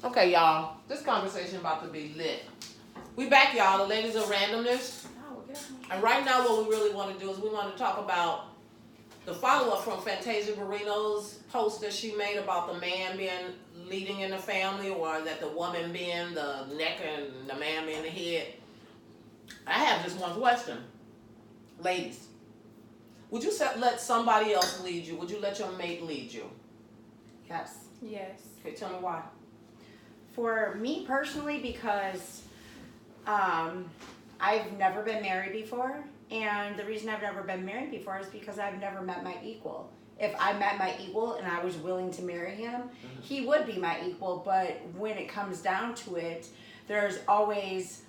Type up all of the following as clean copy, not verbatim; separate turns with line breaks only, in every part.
Okay, y'all. This conversation about to be lit. We back, y'all. The ladies of Randomish. And right now what we really want to do is we want to talk about the follow-up from Fantasia Barrino's post that she made about the man being leading in the family, or that the woman being the neck and the man being the head. I have just one question. Ladies, would you let somebody else lead you? Would you let your mate lead you?
Yes.
Yes.
Okay, tell me why.
For me personally, because I've never been married before, and the reason I've never been married before is because I've never met my equal. If I met my equal and I was willing to marry him, he would be my equal, but when it comes down to it, there's always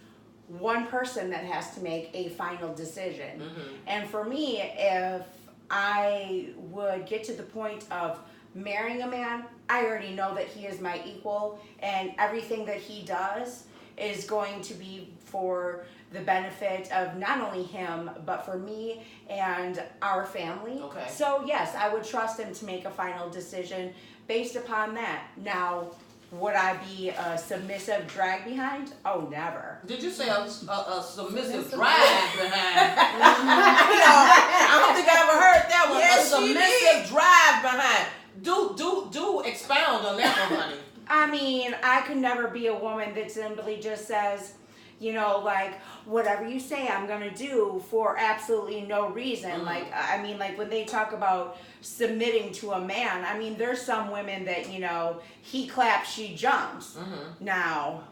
one person that has to make a final decision. And for me, if I would get to the point of marrying a man, I already know that he is my equal, and everything that he does is going to be for the benefit of not only him, but for me and our family.
Okay.
So yes, I would trust him to make a final decision based upon that. Now, would I be a submissive drag behind? Oh, never.
Did you say a submissive drag behind? I don't think I ever heard that one.
Yes,
a submissive drive behind. Do expound on that one, honey.
I mean, I could never be a woman that simply just says, you know, like, whatever you say I'm gonna do for absolutely no reason. Like, I mean, like when they talk about submitting to a man, I mean, there's some women that, you know, he claps, she jumps. Now,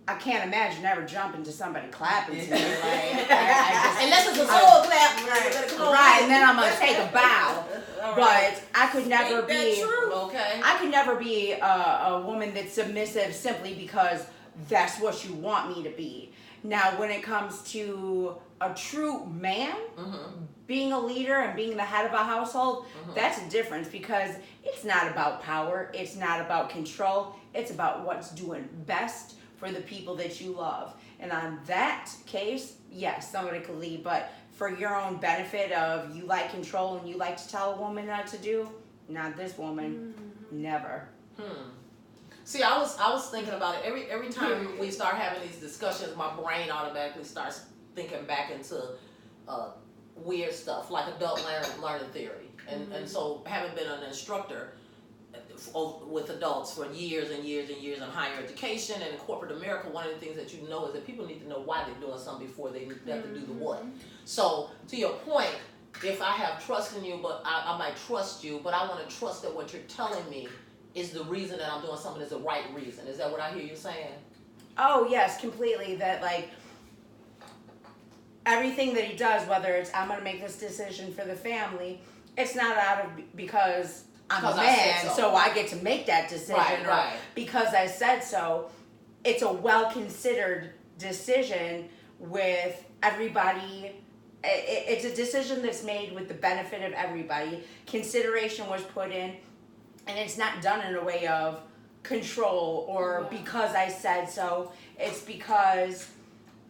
I can't imagine ever jumping to somebody clapping to me. Like, I just,
unless it's a soul clap.
Right, and then I'm gonna take a bow.
Right.
But I could never
Ain't that
be.
true? Okay.
I could never be a woman that's submissive simply because that's what you want me to be. Now, when it comes to a true man, being a leader and being the head of a household, that's a difference, because it's not about power, it's not about control, it's about what's doing best for the people that you love. And on that case, yes, somebody could lead, but for your own benefit of you like control and you like to tell a woman what to do, not this woman, never.
See, I was thinking about it. Every time we start having these discussions, my brain automatically starts thinking back into weird stuff like adult learning theory. And so, having been an instructor with adults for years and years and years in higher education and in corporate America, one of the things that you know is that people need to know why they're doing something before they have to do the what. So, to your point, if I have trust in you, but I might trust you, but I want to trust that what you're telling me is the reason that I'm doing something is the right reason. Is that what I hear you saying?
Oh, yes, completely. That, like, everything that he does, whether it's I'm going to make this decision for the family, it's not out of because I'm a man, so I get to make that decision,
right.
because I said so. It's a well-considered decision with everybody. It's a decision that's made with the benefit of everybody. Consideration was put in. And it's not done in a way of control or because I said so. It's because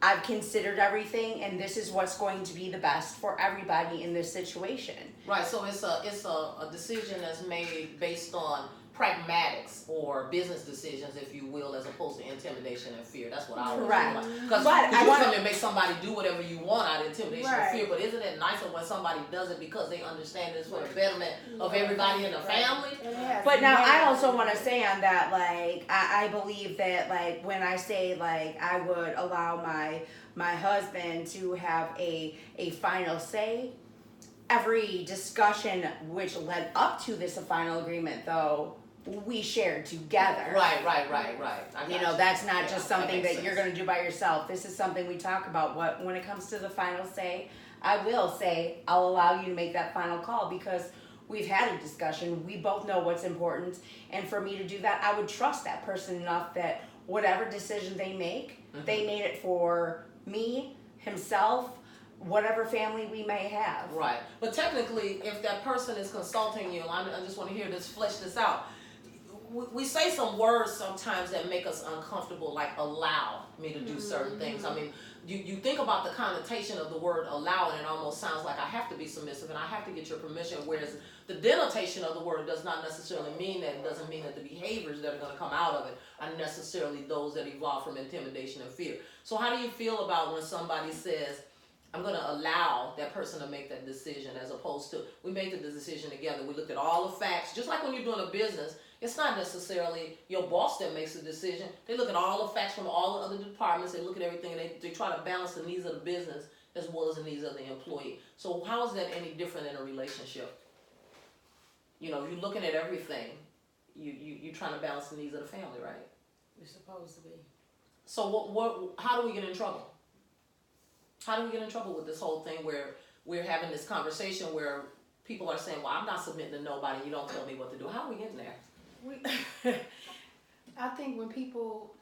I've considered everything, and this is what's going to be the best for everybody in this situation.
Right. So it's a decision that's made based on pragmatics or business decisions, if you will, as opposed to intimidation and fear. That's what I would like. Because you come and make somebody do whatever you want out of intimidation and fear, but isn't it nicer when somebody does it because they understand it's for the betterment of everybody in the family?
But now I also want to say on that, like, I believe that, like, when I say, like, I would allow my husband to have a final say, every discussion which led up to this final agreement, though, we shared together.
Right.
You know, that's not just something that you're going to do by yourself. This is something we talk about. When it comes to the final say, I will say I'll allow you to make that final call because we've had a discussion. We both know what's important. And for me to do that, I would trust that person enough that whatever decision they make, they made it for me, himself, whatever family we may have.
Right. But technically, if that person is consulting you, I just want to hear this, flesh this out. we say some words sometimes that make us uncomfortable, like allow me to do certain things. I mean, you think about the connotation of the word allow, and it almost sounds like I have to be submissive and I have to get your permission, whereas the denotation of the word does not necessarily mean that. It doesn't mean that the behaviors that are going to come out of it are necessarily those that evolve from intimidation and fear. So how do you feel about when somebody says, I'm going to allow that person to make that decision, as opposed to we made the decision together. We looked at all the facts. Just like when you're doing a business, it's not necessarily your boss that makes the decision. They look at all the facts from all the other departments. They look at everything, and they try to balance the needs of the business as well as the needs of the employee. So how is that any different in a relationship? You know, you're looking at everything. You're trying to balance the needs of the family, right?
You're supposed to be.
So how do we get in trouble? How do we get in trouble with this whole thing where we're having this conversation where people are saying, well, I'm not submitting to nobody, you don't tell me what to do. How are we getting there?
I think when people,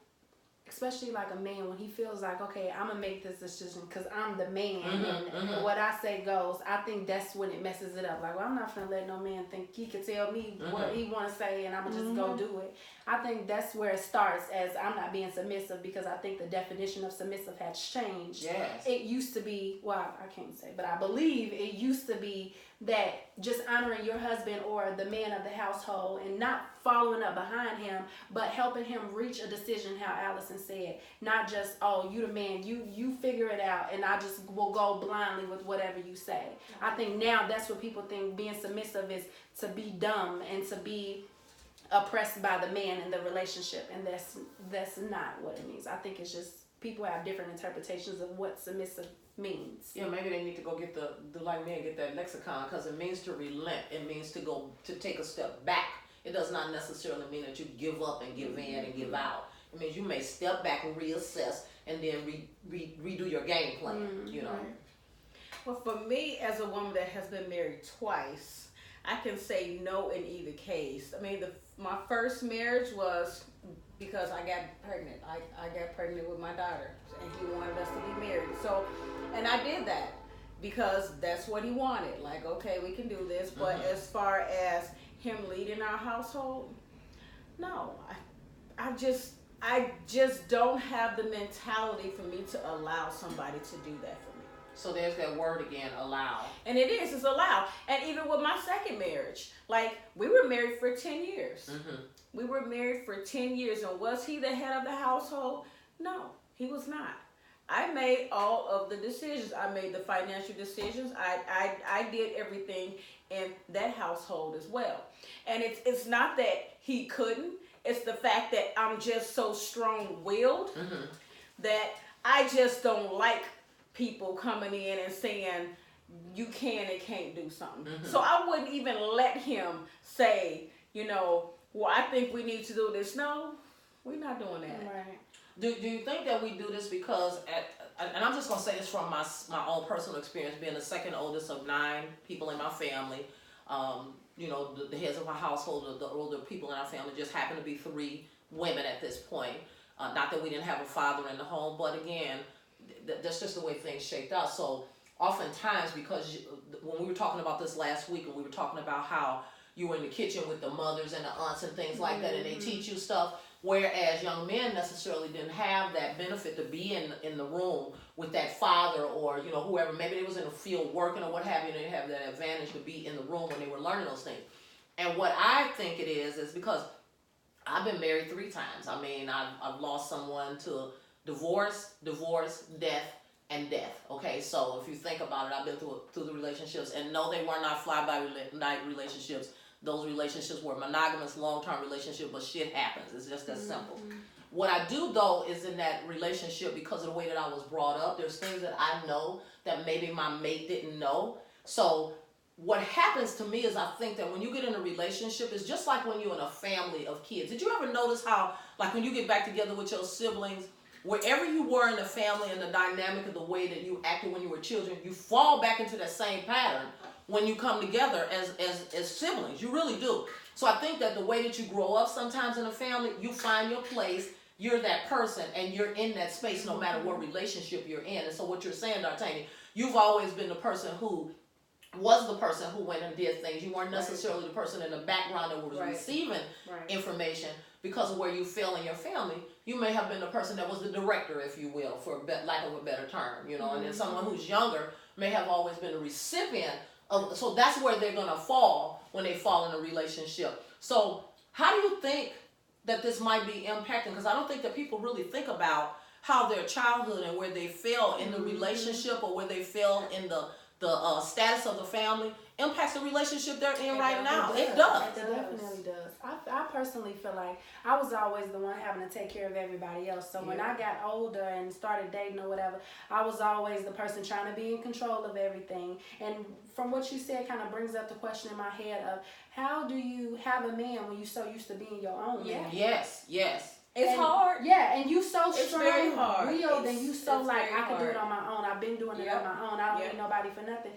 especially like a man, when he feels like, okay, I'm going to make this decision because I'm the man and what I say goes, I think that's when it messes it up. Like, well, I'm not going to let no man think he can tell me what he want to say and I'm going to just go do it. I think that's where it starts, as I'm not being submissive, because I think the definition of submissive has changed.
Yes.
It used to be, well, I can't say, but I believe it used to be that just honoring your husband or the man of the household and not following up behind him, but helping him reach a decision, how Allison said. Not just, oh, you the man, you figure it out, and I just will go blindly with whatever you say. I think now that's what people think being submissive is, to be dumb and to be oppressed by the man in the relationship, and that's not what it means. I think it's just people have different interpretations of what submissive means.
Yeah, maybe they need to go get the like men, get that lexicon, because it means to relent. It means to take a step back. It does not necessarily mean that you give up and give in and give out. It means you may step back and reassess and then redo your game plan, you know.
Well, for me, as a woman that has been married twice, I can say no in either case. I mean, my first marriage was because I got pregnant. I got pregnant with my daughter, and he wanted us to be married. So, and I did that because that's what he wanted. Like, okay, we can do this. But as far as him leading our household, no. I just don't have the mentality for me to allow somebody to do that for me.
So there's that word again, allow.
And it's allowed. And even with my second marriage, like, we were married for 10 years. We were married for 10 years. And was he the head of the household? No, he was not. I made all of the decisions. I made the financial decisions. I did everything in that household as well. And it's not that he couldn't. It's the fact that I'm just so strong-willed that I just don't like people coming in and saying you can and can't do something. So I wouldn't even let him say, you know, well, I think we need to do this. No, we're not doing that.
Right.
Do you think that we do this because, and I'm just going to say this from my own personal experience, being the second oldest of 9 people in my family, you know, the heads of our household, the older people in our family just happen to be 3 women at this point. Not that we didn't have a father in the home, but again, that's just the way things shaped out. So oftentimes, because when we were talking about this last week, and we were talking about how you were in the kitchen with the mothers and the aunts and things like that, and they teach you stuff, whereas young men necessarily didn't have that benefit to be in the room with that father or, you know, whoever. Maybe they was in the field working or what have you, and they have that advantage to be in the room when they were learning those things. And what I think it is because I've been married 3 times. I mean, I've lost someone to divorce, death, and death. Okay, so if you think about it, I've been through the relationships, and no, they were not fly-by-night relationships. Those relationships were monogamous, long-term relationships, but shit happens. It's just that simple. What I do, though, is in that relationship, because of the way that I was brought up, there's things that I know that maybe my mate didn't know. So what happens to me is I think that when you get in a relationship, it's just like when you're in a family of kids. Did you ever notice how, like when you get back together with your siblings, wherever you were in the family and the dynamic of the way that you acted when you were children, you fall back into that same pattern when you come together as siblings. You really do. So I think that the way that you grow up sometimes in a family, you find your place, you're that person, and you're in that space no matter what relationship you're in. And so what you're saying, Dartania, you've always been the person who was the person who went and did things. You weren't necessarily the person in the background that was receiving information because of where you fell in your family. You may have been the person that was the director, if you will, for lack of a better term, you know. And then someone who's younger may have always been a recipient of. So that's where they're gonna fall when they fall in a relationship. So how do you think that this might be impacting? Because I don't think that people really think about how their childhood and where they fell in the relationship or where they fell in the status of the family impacts the relationship they're in right now. It does.
It definitely does. I personally feel like I was always the one having to take care of everybody else. So when I got older and started dating or whatever, I was always the person trying to be in control of everything. And from what you said kind of brings up the question in my head of how do you have a man when you're so used to being your own man?
Yes.
It's hard.
Yeah, and you so
It's
strong,
very hard.
willed, and you so like,
very
I can do it
hard.
on my own. I've been doing it on my own. I don't need nobody for nothing.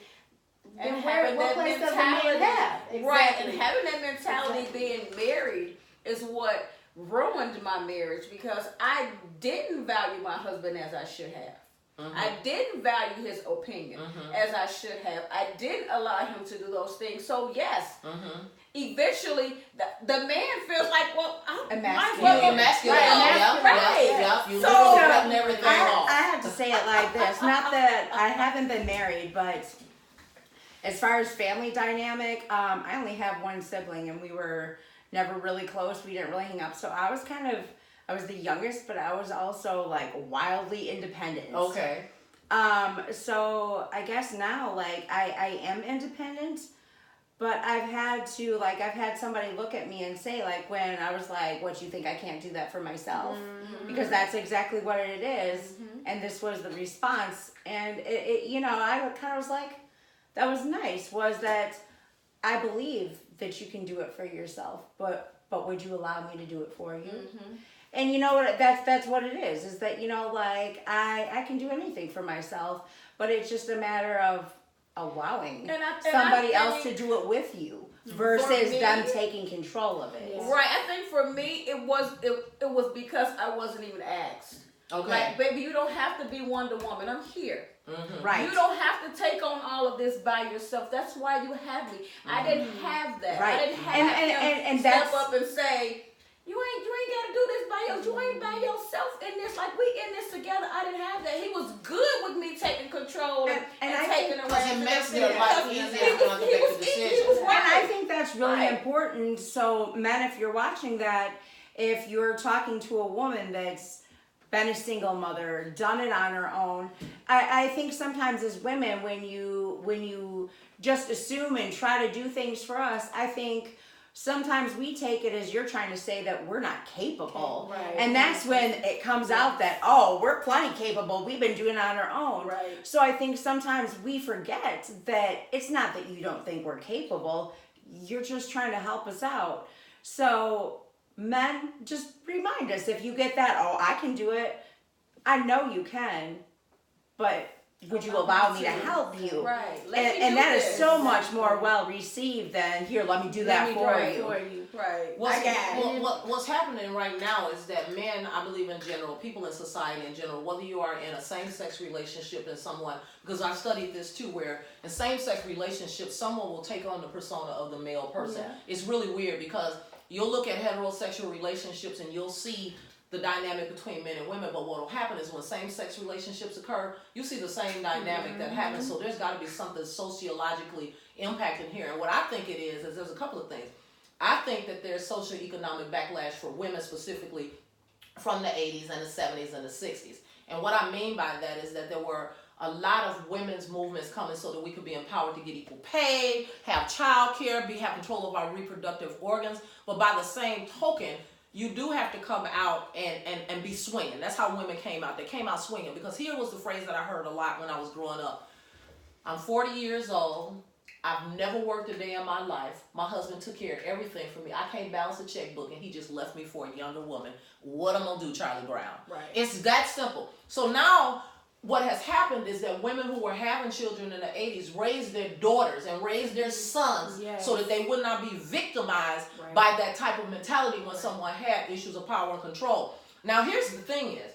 And
Then
having
what
that
place does a man
mentality,
have?
right?
Exactly.
And having that mentality, being married, is what ruined my marriage because I didn't value my husband as I should have. I didn't value his opinion as I should have. I didn't allow him to do those things. So yes, eventually the man feels like, well, I'm
emasculate. Yep. You
So,
cutting everything off.
I have to say it like this. Not that I haven't been married, but as far as family dynamic, I only have one sibling and we were never really close. We didn't really hang up. So I was the youngest, but I was also like wildly independent.
Okay.
So I guess now like I am independent, but I've had somebody look at me and say like when I was like, what, you think I can't do that for myself? Because that's exactly what it is. And this was the response. And it you know, I kind of was like, that was nice, was that I believe that you can do it for yourself, but would you allow me to do it for you? And you know what, that's what it is that, you know, like I can do anything for myself, but it's just a matter of allowing somebody else to do it with you versus them taking control of it.
Yeah.
Right. I think for me it was because I wasn't even asked.
Okay.
Like, baby, you don't have to be Wonder Woman. I'm here.
Right.
You don't have to take on all of this by yourself. That's why you have me. I didn't have that.
Right.
I didn't have
and
step
that's,
up and say, you ain't got to do this by yourself. You ain't by yourself in this. Like, we in this together. I didn't have that. He was good with me taking control and taking away.
Because it makes their life easier for them to make a decision.
And I think that's really important. So, men, if you're watching that, if you're talking to a woman that's been a single mother, done it on her own, I think sometimes as women, when you just assume and try to do things for us, I think sometimes we take it as you're trying to say that we're not capable.
Right.
And that's when it comes out that, oh, we're plenty capable. We've been doing it on our own.
Right.
So I think sometimes we forget that it's not that you don't think we're capable. You're just trying to help us out. So men, just remind us if you get that, oh, I can do it. I know you can, but would you allow me to help you?
Right.
And that is so much more well received than, here, let me do that for you.
Right.
What's happening right now is that men, I believe in general, people in society in general, whether you are in a same-sex relationship and someone, because I studied this too, where in same-sex relationships, someone will take on the persona of the male person.
Yeah.
It's really weird because you'll look at heterosexual relationships and you'll see the dynamic between men and women, but what will happen is when same-sex relationships occur, you see the same dynamic that happens. So there's got to be something sociologically impacting here. And what I think it is there's a couple of things. I think that there's socioeconomic backlash for women specifically from the 80s and the 70s and the 60s. And what I mean by that is that there were a lot of women's movements coming so that we could be empowered to get equal pay, have child care, have control of our reproductive organs. But by the same token, you do have to come out and be swinging. That's how women came out. They came out swinging, because here was the phrase that I heard a lot when I was growing up. I'm 40 years old. I've never worked a day in my life. My husband took care of everything for me. I can't balance a checkbook, and he just left me for a younger woman. What am I gonna do, Charlie Brown?
Right.
It's that simple. So now what has happened is that women who were having children in the 80s raised their daughters and raised their sons so that they would not be victimized by that type of mentality when someone had issues of power and control. Now here's the thing is,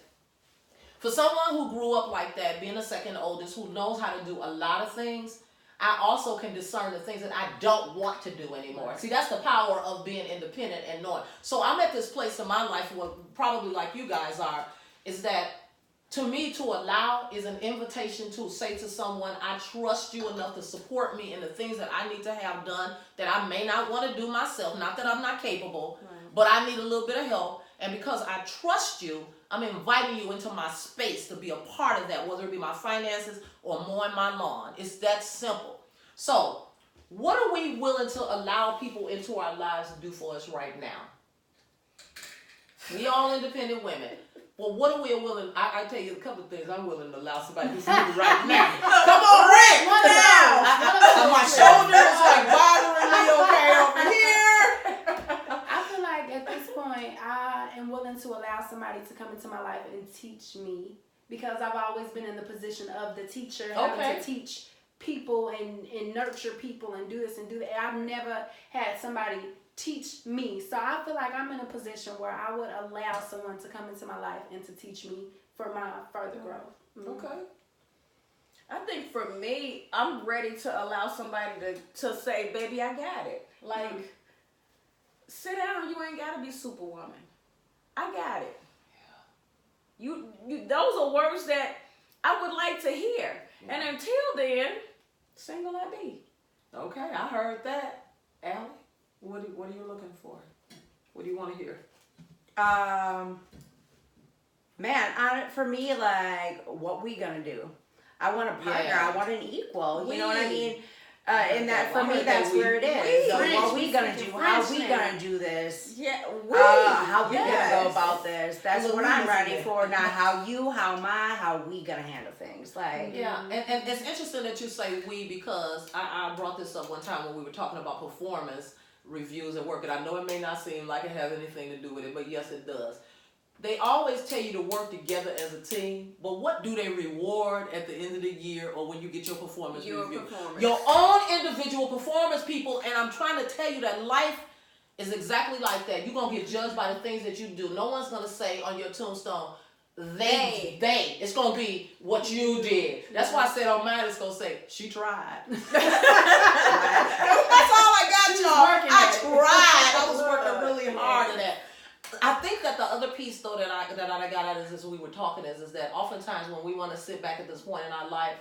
for someone who grew up like that, being the second oldest, who knows how to do a lot of things, I also can discern the things that I don't want to do anymore. See, that's the power of being independent and knowing. So I'm at this place in my life where probably like you guys are, is that to me, to allow is an invitation to say to someone, I trust you enough to support me in the things that I need to have done that I may not want to do myself. Not that I'm not capable, but I need a little bit of help. And because I trust you, I'm inviting you into my space to be a part of that, whether it be my finances or mowing my lawn. It's that simple. So, what are we willing to allow people into our lives to do for us right now? We all independent women. Well, what are we willing? I tell you a couple of things I'm willing to allow somebody to do for me right now. Come on, Rick! What now? My shoulder is like bothering me over here.
I feel like at this point, I am willing to allow somebody to come into my life and teach me, because I've always been in the position of the teacher, having to teach people and nurture people and do this and do that. I've never had somebody teach me. So I feel like I'm in a position where I would allow someone to come into my life and to teach me for my further growth.
Okay.
I think for me, I'm ready to allow somebody to say, baby, I got it. Like, sit down, you ain't got to be superwoman. I got it. Yeah. You, those are words that I would like to hear. Yeah. And until then, single I be.
Okay, I heard that. Allie? What are you looking for? What do you want to hear?
Man, for me, like, what we gonna do? I want a partner. I want an equal. You know what I mean? And that for me, that's where it is. So what we gonna do? How we gonna do this?
Yeah.
How we gonna go about this? That's what I'm ready for. Not how we gonna handle things. Like
and it's interesting that you say we, because I brought this up one time when we were talking about performance reviews at work, and I know it may not seem like it has anything to do with it, but yes, it does. They always tell you to work together as a team, but what do they reward at the end of the year or when you get your performance review? Your own individual performance, people, and I'm trying to tell you that life is exactly like that. You're going to get judged by the things that you do. No one's going to say on your tombstone, they. It's going to be what you did. That's why I said on mine, it's going to say, she tried. That's all I got, y'all. I tried. I was working really hard at that. I think that the other piece, though, that I got out of this as we were talking is that oftentimes when we want to sit back at this point in our life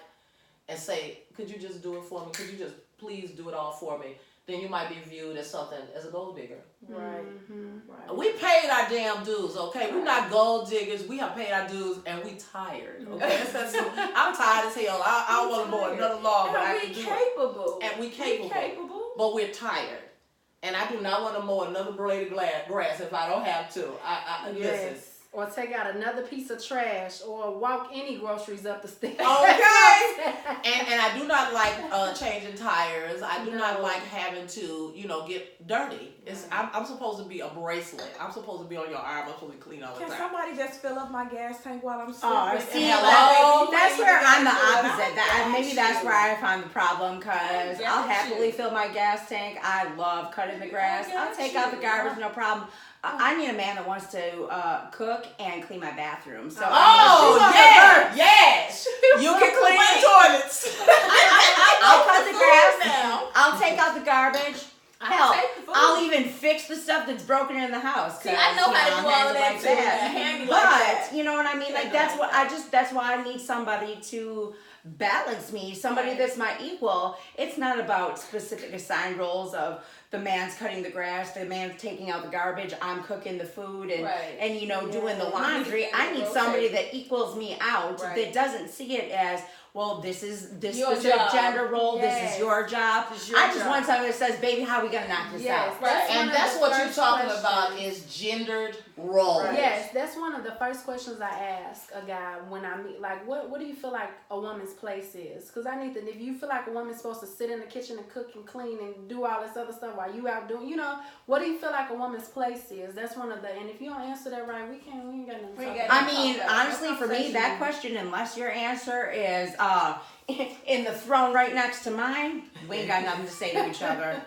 and say, could you just do it for me? Could you just please do it all for me? Then you might be viewed as something, as a gold digger.
Right.
Right. We paid our damn dues, okay? We're not gold diggers. We have paid our dues and we tired, okay? I'm tired as hell. I want to mow another log, but I can do it. And we capable. But we're tired. And I do not want to mow another blade of grass if I don't have to. Listen.
Or take out another piece of trash, or walk any groceries up the stairs.
Okay. and I do not like changing tires. I do not like having to, get dirty. I'm supposed to be a bracelet. I'm supposed to be on your arm. I'm supposed to clean all the time.
Can somebody just fill up my gas tank while I'm
sleeping?
Oh,
that's where I'm the opposite. Maybe that's where I find the problem, because I'll happily fill my gas tank. I love cutting the grass. I'll take out the garbage, no problem. I need a man that wants to cook and clean my bathroom. So
yes, you can clean the toilets.
I'll cut the grass. I'll take out the garbage. Hell, I'll even fix the stuff that's broken in the house.
See, I know how to do all of that too.
But you know what I mean? Like that's why I need somebody to balance me, somebody that's my equal. It's not about specific assigned roles of the man's cutting the grass, the man's taking out the garbage, I'm cooking the food and doing the laundry. I need somebody that equals me out, that doesn't see it as, well, this is this
your
specific
job.
Gender role, this is your job. I just want somebody that says, baby, how are we gonna knock this out?
And that's what you're talking about is gendered roles.
Yes, that's one of the first questions I ask a guy when I meet. Like, what do you feel like a woman's place is? Because if you feel like a woman's supposed to sit in the kitchen and cook and clean and do all this other stuff while you out doing, what do you feel like a woman's place is? That's one of the, and if you don't answer that right, we ain't got nothing to talk about.
I mean, honestly, for me, that question, unless your answer is in the throne right next to mine, we ain't got nothing to say to each other.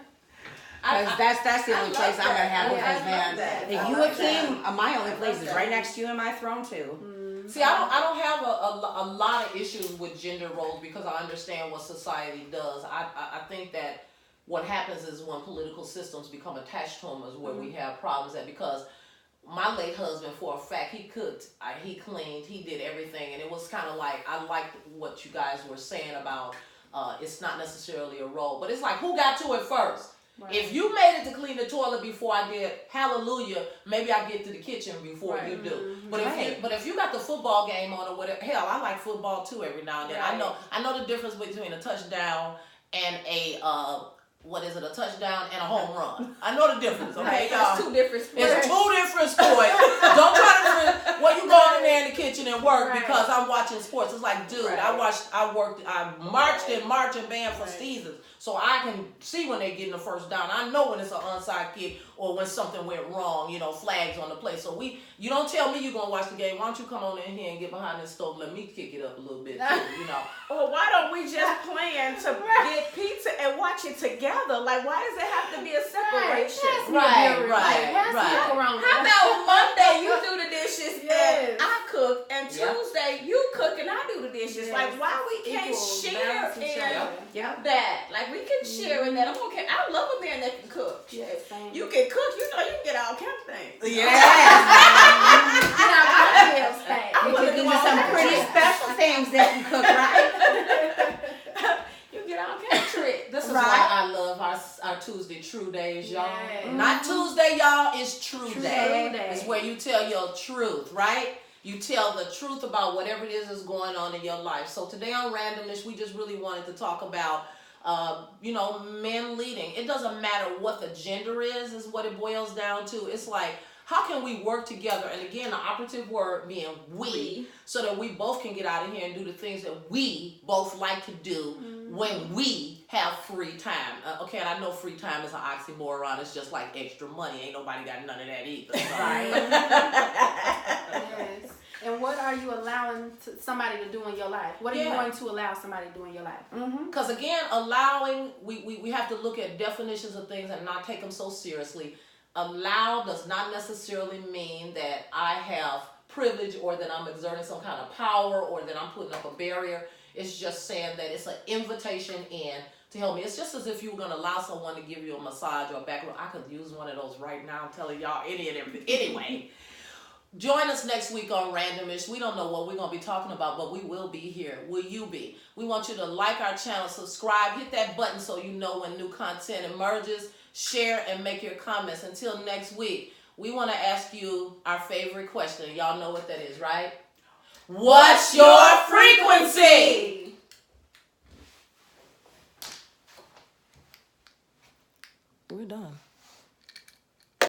Because that's the only place I'm going to have with this man. If you a king, my only place is right next to you in my throne too.
See, I don't have a lot of issues with gender roles because I understand what society does. I think that what happens is when political systems become attached to them is where we have problems at, because my late husband, for a fact, he cooked, he cleaned, he did everything, and it was kind of like, I liked what you guys were saying about it's not necessarily a role, but it's like, who got to it first? Right. If you made it to clean the toilet before I did, hallelujah, maybe I get to the kitchen before you do. But if you got the football game on or whatever, hell, I like football too every now and then. Right. I know the difference between a touchdown and a a touchdown and a home run. I know the difference, okay, y'all?
It's two different sports.
It's two different sports. Don't try to you going in there in the kitchen and work because I'm watching sports. It's like, dude, I marched in marching band for seasons. So I can see when they get in the first down. I know when it's an onside kick or when something went wrong, flags on the play. So you don't tell me you're going to watch the game. Why don't you come on in here and get behind this stove? Let me kick it up a little bit too,
Well, why don't we just plan to get pizza and watch it together? Like, why does it have to be a separation?
Right.
How about Monday you do the dishes and I cook, and Tuesday you cook and I do the dishes? Like, why we can't share in that? Like, we can share in that. I'm okay. I love a man that can cook.
Yes,
you can cook, you can get all kind of things.
Yeah.
You can do some pretty special things that you cook, right?
You get all kind of tricks.
This is why I love our Tuesday True Days, y'all. Not Tuesday, y'all. It's True Day. It's where you tell your truth, right? You tell the truth about whatever it is that's going on in your life. So today on Randomish, we just really wanted to talk about men leading. It doesn't matter what the gender is what it boils down to. It's like, how can we work together? And again, the operative word being we, so that we both can get out of here and do the things that we both like to do when we have free time. Okay, and I know free time is an oxymoron. It's just like extra money. Ain't nobody got none of that either. Right?
Yes. And what are you allowing somebody to do in your life? What are you going to allow somebody to do in your life?
Because again, allowing, we have to look at definitions of things and not take them so seriously. Allow does not necessarily mean that I have privilege or that I'm exerting some kind of power or that I'm putting up a barrier. It's just saying that it's an invitation in to help me. It's just as if you were going to allow someone to give you a massage or a back rub. I could use one of those right now. I'm telling y'all any and everything. Anyway. Join us next week on Randomish. We don't know what we're going to be talking about, but we will be here. Will you be? We want you to like our channel, subscribe, hit that button so you know when new content emerges, share, and make your comments. Until next week, we want to ask you our favorite question. Y'all know what that is, right? What's your frequency? We're done.